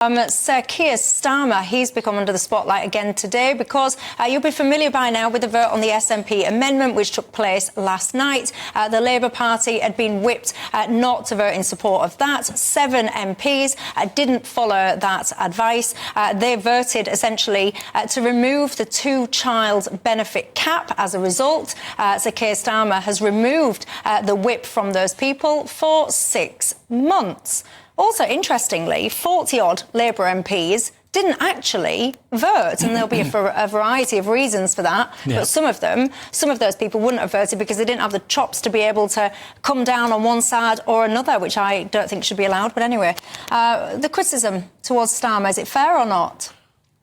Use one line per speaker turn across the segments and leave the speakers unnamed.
Sir Keir Starmer, he's become under the spotlight again today because you'll be familiar by now with the vote on the SNP amendment which took place last night. The Labour Party had been whipped not to vote in support of that. 7 MPs didn't follow that advice. They voted essentially to remove the 2-child benefit cap. As a result, Sir Keir Starmer has removed the whip from those people for 6 months. Also, interestingly, 40-odd Labour MPs didn't actually vote, and there'll be a variety of reasons for that. Yeah. But some of those people wouldn't have voted because they didn't have the chops to be able to come down on one side or another, which I don't think should be allowed. But anyway, the criticism towards Starmer, is it fair or not?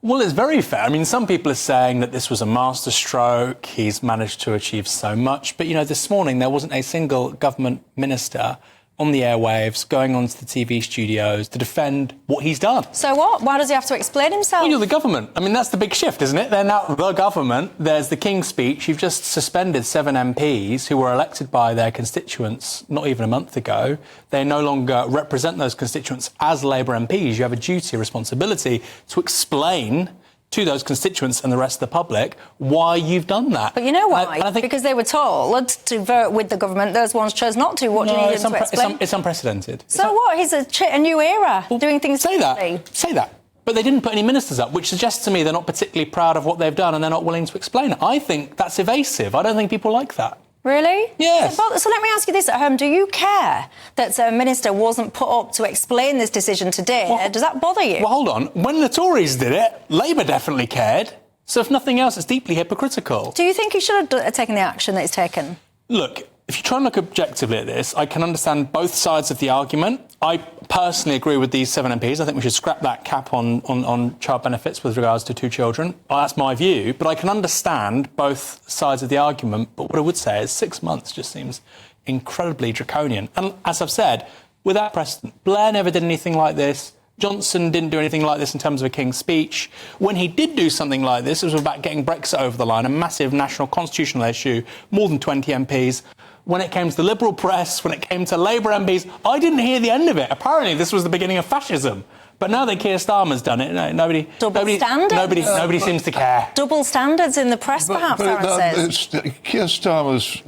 Well, it's very fair. I mean, some people are saying that this was a masterstroke. He's managed to achieve so much. But, you know, this morning there wasn't a single government minister on the airwaves, going onto the TV studios to defend what he's done.
So what? Why does he have to explain himself?
Well, you're the government. I mean, that's the big shift, isn't it? They're now the government. There's the King's Speech. You've just suspended 7 MPs who were elected by their constituents not even a month ago. They no longer represent those constituents as Labour MPs. You have a duty, a responsibility to explain to those constituents and the rest of the public why you've done that.
But you know why? I think because they were told to vote with the government. Those ones chose not to. What do you need them to explain?
It's unprecedented.
So what? He's a new era, doing things differently.
Say that. But they didn't put any ministers up, which suggests to me they're not particularly proud of what they've done and they're not willing to explain it. I think that's evasive. I don't think people like that.
Really?
Yes.
So let me ask you this at home. Do you care that a minister wasn't put up to explain this decision today? Well, does that bother you?
Well, hold on. When the Tories did it, Labour definitely cared. So if nothing else, it's deeply hypocritical.
Do you think he should have taken the action that he's taken?
Look, if you try and look objectively at this, I can understand both sides of the argument. I personally agree with these 7 MPs. I think we should scrap that cap on child benefits with regards to 2 children. Well, that's my view. But I can understand both sides of the argument. But what I would say is 6 months just seems incredibly draconian. And as I've said, without precedent, Blair never did anything like this. Johnson didn't do anything like this in terms of a King's Speech. When he did do something like this, it was about getting Brexit over the line, a massive national constitutional issue, more than 20 MPs. When it came to the Liberal press, when it came to Labour MPs, I didn't hear the end of it. Apparently, this was the beginning of fascism. But now that Keir Starmer's done it, nobody seems to care.
Double standards in the press, perhaps, Aaron says.
Keir Starmer's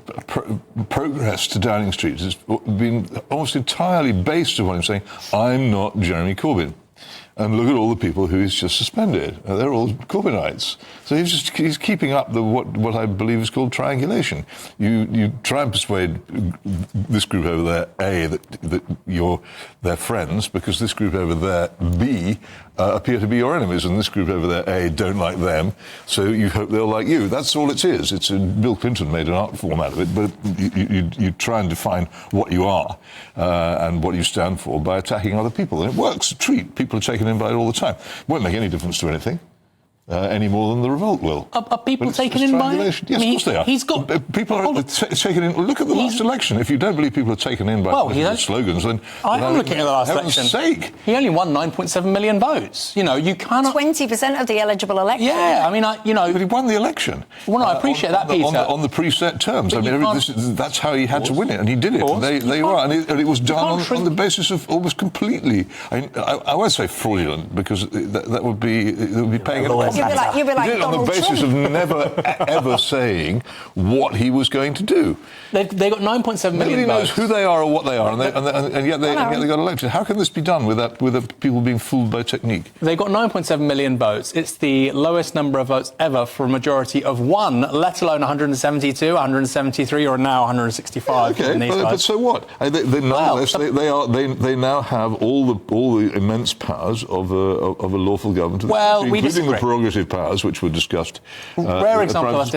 progress to Downing Street has been almost entirely based on him saying, I'm not Jeremy Corbyn. And look at all the people who he's just suspended. They're all Corbynites. So he's keeping up what I believe is called triangulation. You try and persuade this group over there, A, that you're their friends, because this group over there, B, appear to be your enemies, and this group over there, A, don't like them, so you hope they'll like you. That's all it is. Bill Clinton made an art form out of it, but you try and define what you are and what you stand for by attacking other people. And it works. A treat. People are taken in by it all the time. Won't make any difference to anything. Any more than the revolt will.
Are people taken in by it?
Yes, of course they are.
He's got...
People are taken in... Look at the last election. If you don't believe people are taken in by political slogans, then...
I'm looking at the last election.
Sake.
He only won 9.7 million votes. You know, you cannot...
20% of the eligible electorate.
Yeah, I mean, you know...
But he won the election.
Well, no, I appreciate that, Peter.
On the preset terms. I mean, that's how he had to win it, and he did it. And there you are. And it was done on the basis of almost completely... I won't say fraudulent, because that would be paying it.
You'd be like
on the basis of never, ever saying what he was going to do.
They got 9.7 million votes.
Nobody knows who they are or what they are, and yet they got elected. How can this be done without people being fooled by technique?
They got 9.7 million votes. It's the lowest number of votes ever for a majority of 1, let alone 172, 173, or now 165.
Yeah, okay, but so what? They now have all the immense powers of a lawful government, including the prerogative powers which were discussed.
Rare example of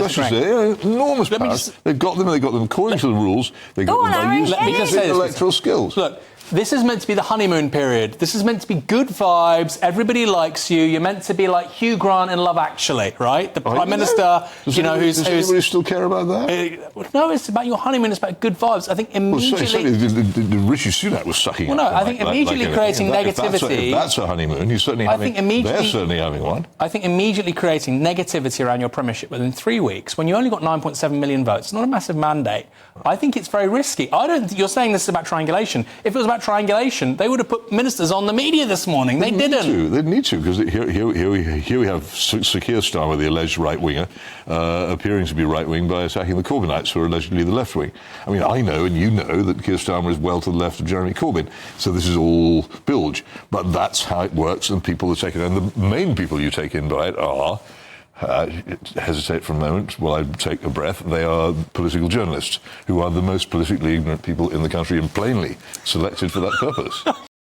enormous powers. They've got them according to the rules. They got them by using electoral skills.
Look, this is meant to be the honeymoon period. This is meant to be good vibes. Everybody likes you. You're meant to be like Hugh Grant in Love Actually, right? The Prime Minister,
does anybody still care about that?
No, it's about your honeymoon. It's about good vibes. I think immediately...
the Rishi Sunak was sucking up.
Well, no, I think immediately creating negativity...
If that's a honeymoon, they're certainly having one.
I think immediately creating negativity around your premiership within 3 weeks, when you only got 9.7 million votes, not a massive mandate, I think it's very risky. You're saying this is about triangulation. If it was about triangulation, they would have put ministers on the media this morning. They didn't.
They'd need to, because here we have Sir Keir Starmer, the alleged right-winger, appearing to be right-wing by attacking the Corbynites, who are allegedly the left-wing. I mean, I know and you know that Keir Starmer is well to the left of Jeremy Corbyn, so this is all bilge. But that's how it works, and people are taken in. The main people you take in by it are... hesitate for a moment while I take a breath. They are political journalists, who are the most politically ignorant people in the country and plainly selected for that purpose.